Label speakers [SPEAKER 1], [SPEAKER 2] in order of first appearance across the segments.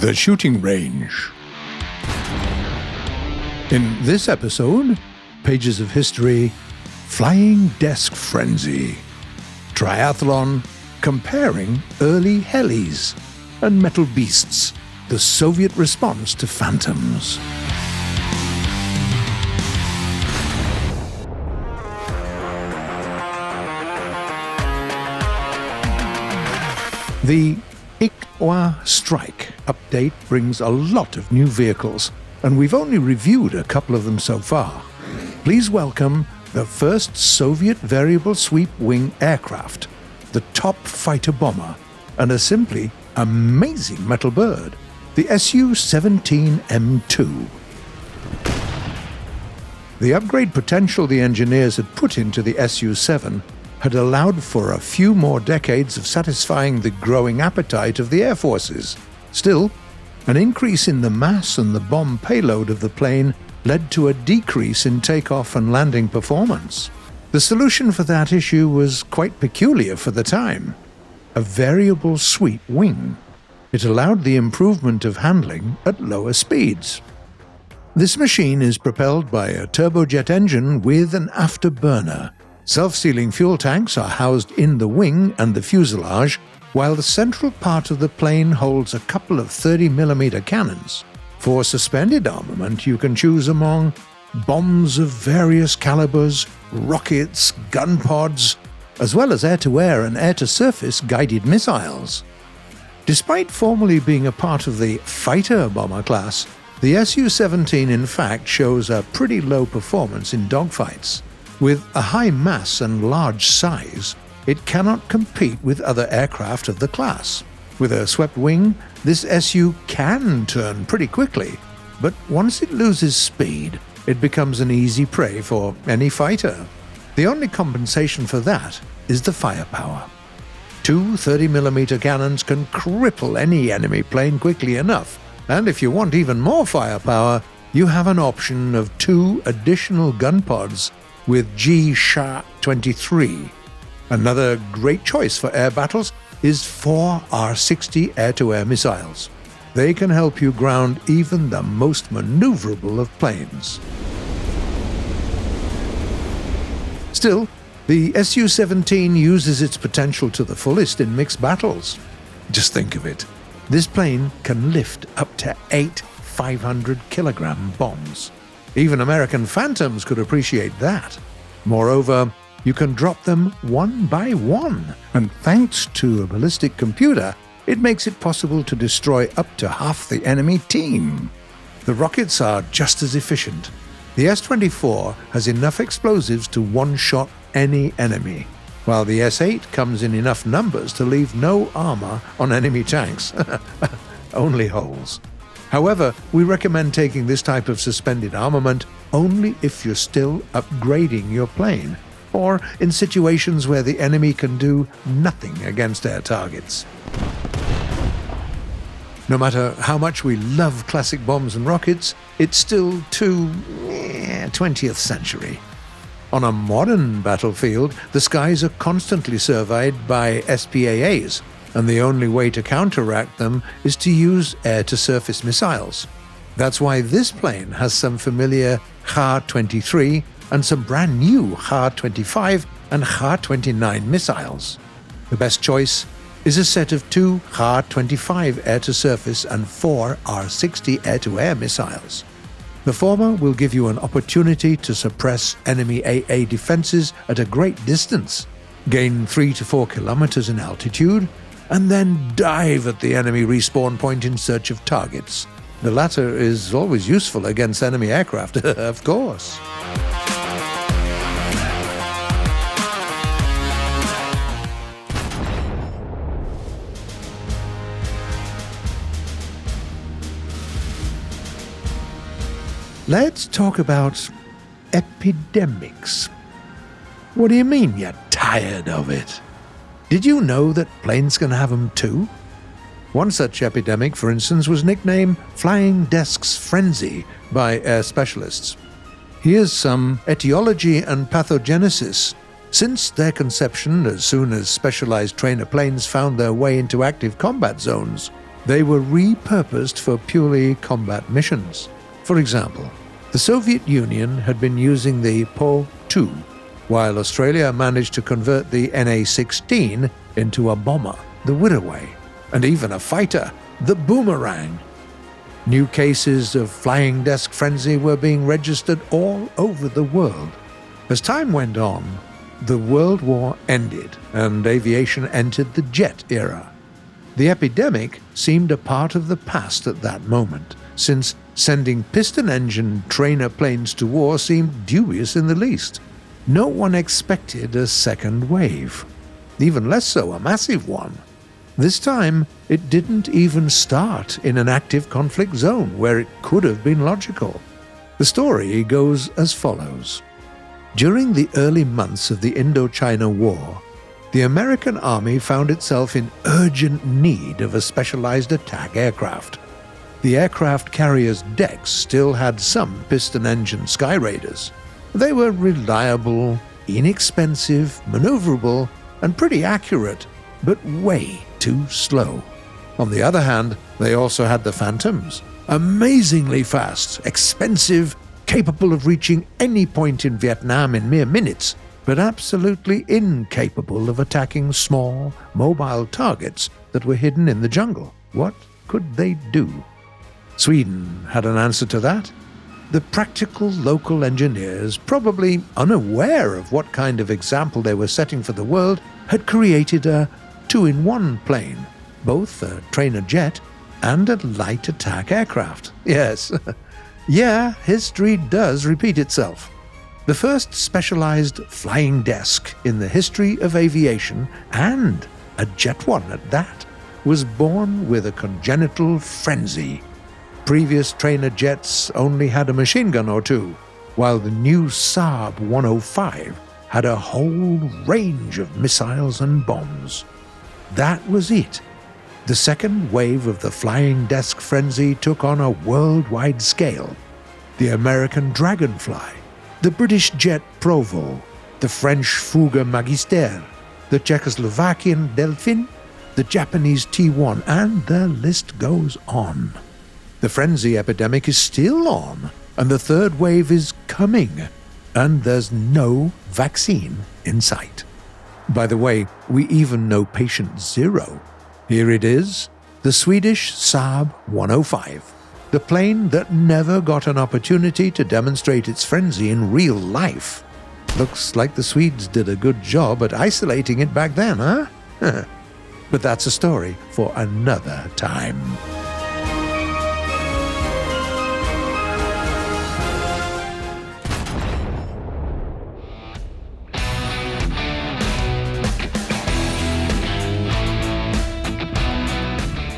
[SPEAKER 1] The Shooting Range. In this episode, pages of history, flying desk frenzy, triathlon, comparing early Helis, and metal beasts, the Soviet response to phantoms. The Ichwa Strike update brings a lot of new vehicles, and we've only reviewed a couple of them so far. Please welcome the first Soviet variable sweep wing aircraft, the top fighter bomber, and a simply amazing metal bird, the Su-17M2. The upgrade potential the engineers had put into the Su-7 had allowed for a few more decades of satisfying the growing appetite of the air forces. Still, an increase in the mass and the bomb payload of the plane led to a decrease in takeoff and landing performance. The solution for that issue was quite peculiar for the time: a variable sweep wing. It allowed the improvement of handling at lower speeds. This machine is propelled by a turbojet engine with an afterburner. Self-sealing fuel tanks are housed in the wing and the fuselage, while the central part of the plane holds a couple of 30mm cannons. For suspended armament, you can choose among bombs of various calibers, rockets, gun pods, as well as air-to-air and air-to-surface guided missiles. Despite formally being a part of the fighter bomber class, the Su-17 in fact shows a pretty low performance in dogfights. With a high mass and large size, it cannot compete with other aircraft of the class. With a swept wing, this Su can turn pretty quickly, but once it loses speed, it becomes an easy prey for any fighter. The only compensation for that is the firepower. Two 30mm cannons can cripple any enemy plane quickly enough, and if you want even more firepower, you have an option of two additional gun pods with G-Sha-23. Another great choice for air battles is 4 R-60 air-to-air missiles. They can help you ground even the most maneuverable of planes. Still, the Su-17 uses its potential to the fullest in mixed battles. Just think of it. This plane can lift up to 8 500-kilogram bombs. Even American Phantoms could appreciate that. Moreover, you can drop them one by one, and thanks to a ballistic computer, it makes it possible to destroy up to half the enemy team. The rockets are just as efficient. The S-24 has enough explosives to one-shot any enemy, while the S-8 comes in enough numbers to leave no armor on enemy tanks. Only holes. However, we recommend taking this type of suspended armament only if you're still upgrading your plane, or in situations where the enemy can do nothing against air targets. No matter how much we love classic bombs and rockets, it's still too 20th century. On a modern battlefield, the skies are constantly surveyed by SPAAs, and the only way to counteract them is to use air-to-surface missiles. That's why this plane has some familiar Kha-23 and some brand new Kha-25 and Kha-29 missiles. The best choice is a set of 2 Kha-25 air-to-surface and 4 R-60 air-to-air missiles. The former will give you an opportunity to suppress enemy AA defenses at a great distance, gain 3 to 4 kilometers in altitude, and then dive at the enemy respawn point in search of targets. The latter is always useful against enemy aircraft, of course. Let's talk about epidemics. What do you mean you're tired of it? Did you know that planes can have them too? One such epidemic, for instance, was nicknamed Flying Desks Frenzy by air specialists. Here's some etiology and pathogenesis. Since their conception, as soon as specialized trainer planes found their way into active combat zones, They were repurposed for purely combat missions. For example, the Soviet Union had been using the Po-2, while Australia managed to convert the NA-16 into a bomber, the Wirraway, and even a fighter, the Boomerang. New cases of flying desk frenzy were being registered all over the world. As time went on, the World War ended and aviation entered the jet era. The epidemic seemed a part of the past at that moment, since sending piston-engine trainer planes to war seemed dubious in the least. No one expected a second wave, even less so a massive one. This time, it didn't even start in an active conflict zone where it could have been logical. The story goes as follows. During the early months of the Indochina War, the American Army found itself in urgent need of a specialized attack aircraft. The aircraft carrier's decks still had some piston-engine Sky Raiders. They were reliable, inexpensive, maneuverable, and pretty accurate, but way too slow. On the other hand, they also had the Phantoms, amazingly fast, expensive, capable of reaching any point in Vietnam in mere minutes, but absolutely incapable of attacking small, mobile targets that were hidden in the jungle. What could they do? Sweden had an answer to that. The practical local engineers, probably unaware of what kind of example they were setting for the world, had created a two-in-one plane, both a trainer jet and a light attack aircraft. Yes, yeah, history does repeat itself. The first specialized flying desk in the history of aviation, and a jet one at that, was born with a congenital frenzy. Previous trainer jets only had a machine gun or two, while the new Saab 105 had a whole range of missiles and bombs. That was it. The second wave of the flying desk frenzy took on a worldwide scale. The American Dragonfly, the British jet Provo, the French Fougue Magister, the Czechoslovakian Delphin, the Japanese T-1, and the list goes on. The frenzy epidemic is still on, and the third wave is coming, and there's no vaccine in sight. By the way, we even know patient zero. Here it is, the Swedish Saab 105, the plane that never got an opportunity to demonstrate its frenzy in real life. Looks like the Swedes did a good job at isolating it back then, huh? But that's a story for another time.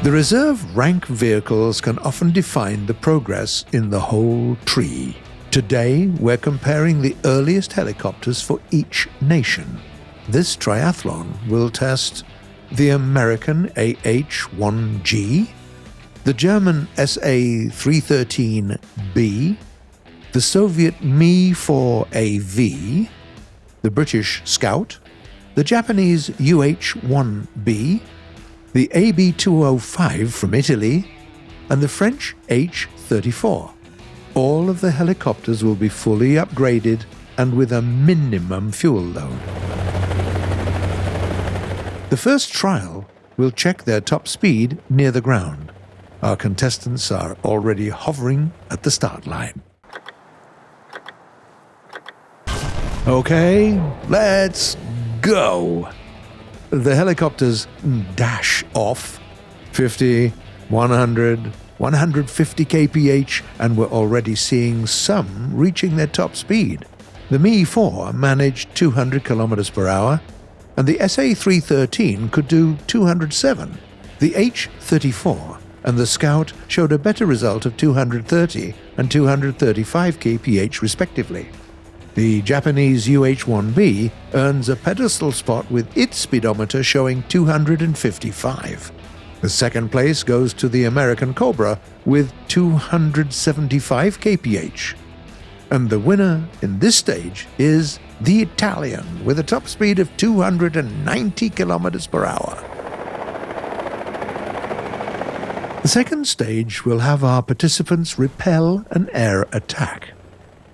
[SPEAKER 1] The reserve rank vehicles can often define the progress in the whole tree. Today, we're comparing the earliest helicopters for each nation. This triathlon will test the American AH-1G, the German SA-313B, the Soviet Mi-4AV, the British Scout, the Japanese UH-1B, the AB-205 from Italy, and the French H-34. All of the helicopters will be fully upgraded and with a minimum fuel load. The first trial will check their top speed near the ground. Our contestants are already hovering at the start line. Okay, let's go! The helicopters dash off 50, 100, 150 kph, and we're already seeing some reaching their top speed. The Mi-4 managed 200 km per hour, and the SA-313 could do 207. The H-34 and the Scout showed a better result of 230 and 235 kph respectively. The Japanese UH-1B earns a pedestal spot with its speedometer showing 255. The second place goes to the American Cobra with 275 kph. And the winner in this stage is the Italian with a top speed of 290 km per hour. second stage will have our participants repel an air attack.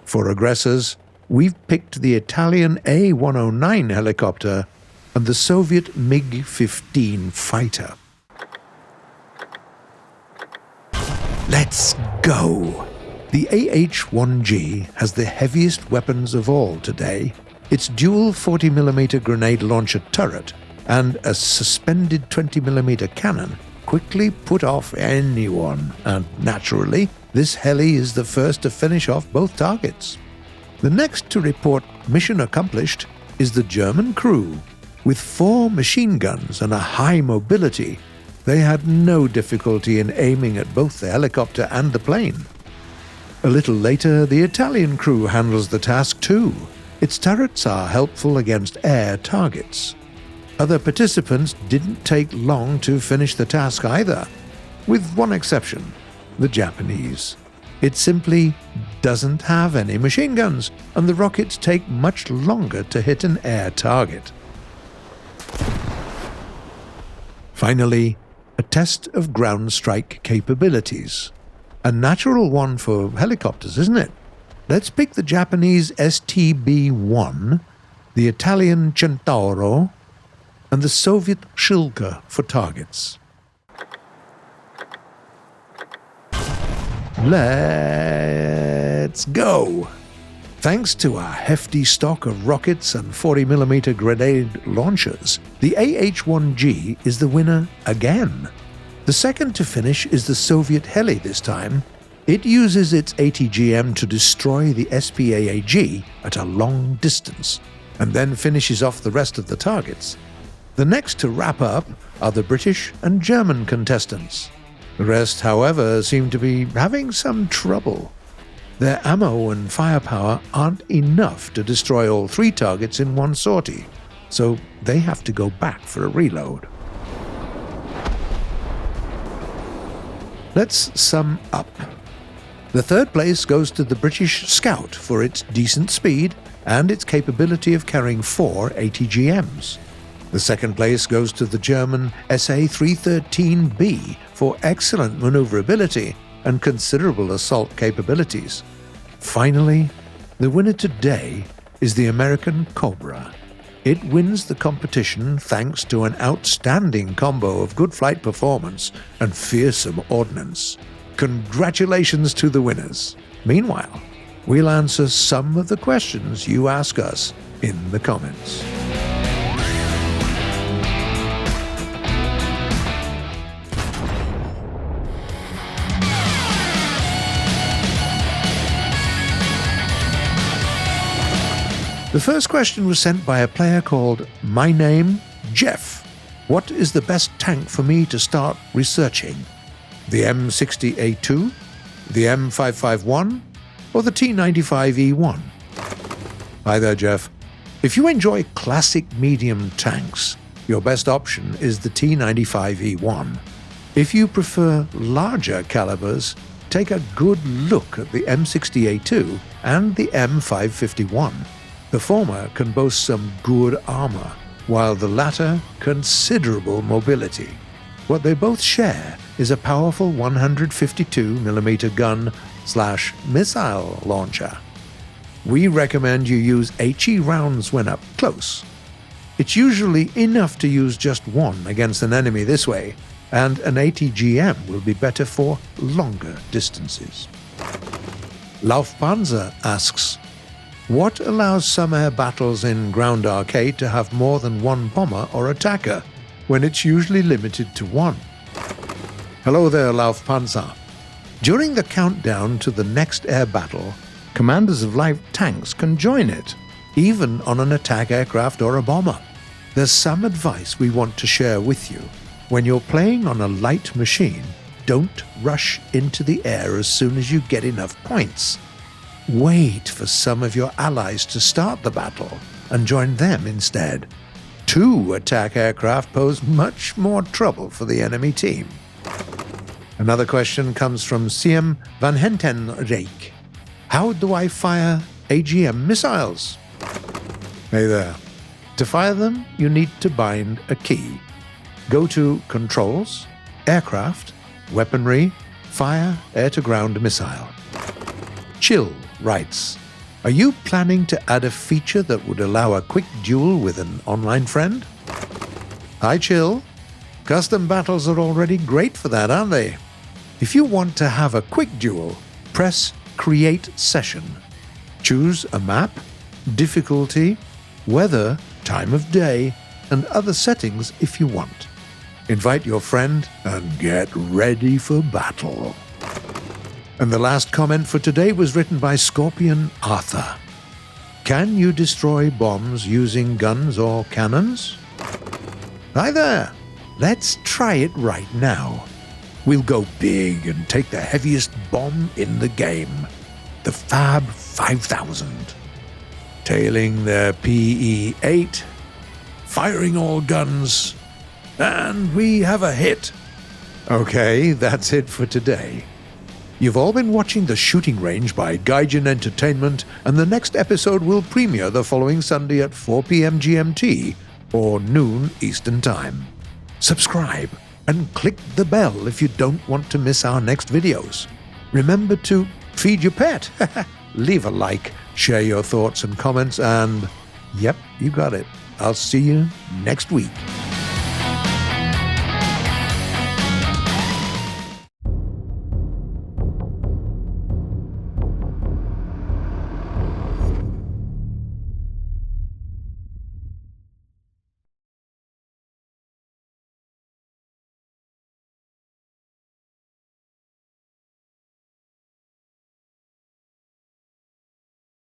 [SPEAKER 1] For aggressors, we've picked the Italian A-109 helicopter and the Soviet MiG-15 fighter. Let's go! The AH-1G has the heaviest weapons of all today. Its dual 40mm grenade launcher turret and a suspended 20mm cannon quickly put off anyone, and naturally, this heli is the first to finish off both targets. The next to report mission accomplished is the German crew. With 4 machine guns and a high mobility, they had no difficulty in aiming at both the helicopter and the plane. A little later, the Italian crew handles the task too. Its turrets are helpful against air targets. Other participants didn't take long to finish the task either, with one exception, the Japanese. It simply doesn't have any machine guns, and the rockets take much longer to hit an air target. Finally, a test of ground strike capabilities. A natural one for helicopters, isn't it? Let's pick the Japanese STB-1, the Italian Centauro, and the Soviet Shilka for targets. Let's go! Thanks to our hefty stock of rockets and 40mm grenade launchers, the AH-1G is the winner again. The second to finish is the Soviet heli this time. It uses its ATGM to destroy the SPAAG at a long distance, and then finishes off the rest of the targets. The next to wrap up are the British and German contestants. The rest, however, seem to be having some trouble. Their ammo and firepower aren't enough to destroy all 3 targets in one sortie, so they have to go back for a reload. Let's sum up. The third place goes to the British Scout for its decent speed and its capability of carrying 4 ATGMs. The second place goes to the German SA-313B for excellent maneuverability and considerable assault capabilities. Finally, the winner today is the American Cobra. It wins the competition thanks to an outstanding combo of good flight performance and fearsome ordnance. Congratulations to the winners. Meanwhile, we'll answer some of the questions you ask us in the comments. The first question was sent by a player called My Name Jeff. What is the best tank for me to start researching? The M60A2, the M551, or the T95E1? Hi there, Jeff. If you enjoy classic medium tanks, your best option is the T95E1. If you prefer larger calibers, take a good look at the M60A2 and the M551. The former can boast some good armor, while the latter considerable mobility. What they both share is a powerful 152mm gun/missile launcher. We recommend you use HE rounds when up close. It's usually enough to use just one against an enemy this way, and an ATGM will be better for longer distances. Laufpanzer asks, what allows some air battles in Ground Arcade to have more than one bomber or attacker, when it's usually limited to one? Hello there, Laufpanzer. During the countdown to the next air battle, commanders of light tanks can join it, even on an attack aircraft or a bomber. There's some advice we want to share with you. When you're playing on a light machine, don't rush into the air as soon as you get enough points. Wait for some of your allies to start the battle and join them instead. 2 attack aircraft pose much more trouble for the enemy team. Another question comes from Siem van Hentenrijk. How do I fire AGM missiles? Hey there. To fire them, you need to bind a key. Go to Controls, Aircraft, weaponry, fire, air-to-ground missile. Chill writes, are you planning to add a feature that would allow a quick duel with an online friend? Hi Chill. Custom battles are already great for that, aren't they? If you want to have a quick duel, press Create Session. Choose a map, difficulty, weather, time of day, and other settings if you want. Invite your friend and get ready for battle. And the last comment for today was written by Scorpion Arthur. Can you destroy bombs using guns or cannons? Hi there! Let's try it right now. We'll go big and take the heaviest bomb in the game, the Fab 5000. Tailing their PE-8, firing all guns, and we have a hit. Okay, that's it for today. You've all been watching The Shooting Range by Gaijin Entertainment, and the next episode will premiere the following Sunday at 4 p.m. GMT or noon Eastern Time. Subscribe and click the bell if you don't want to miss our next videos. Remember to feed your pet. Leave a like, share your thoughts and comments, and yep, you got it. I'll see you next week.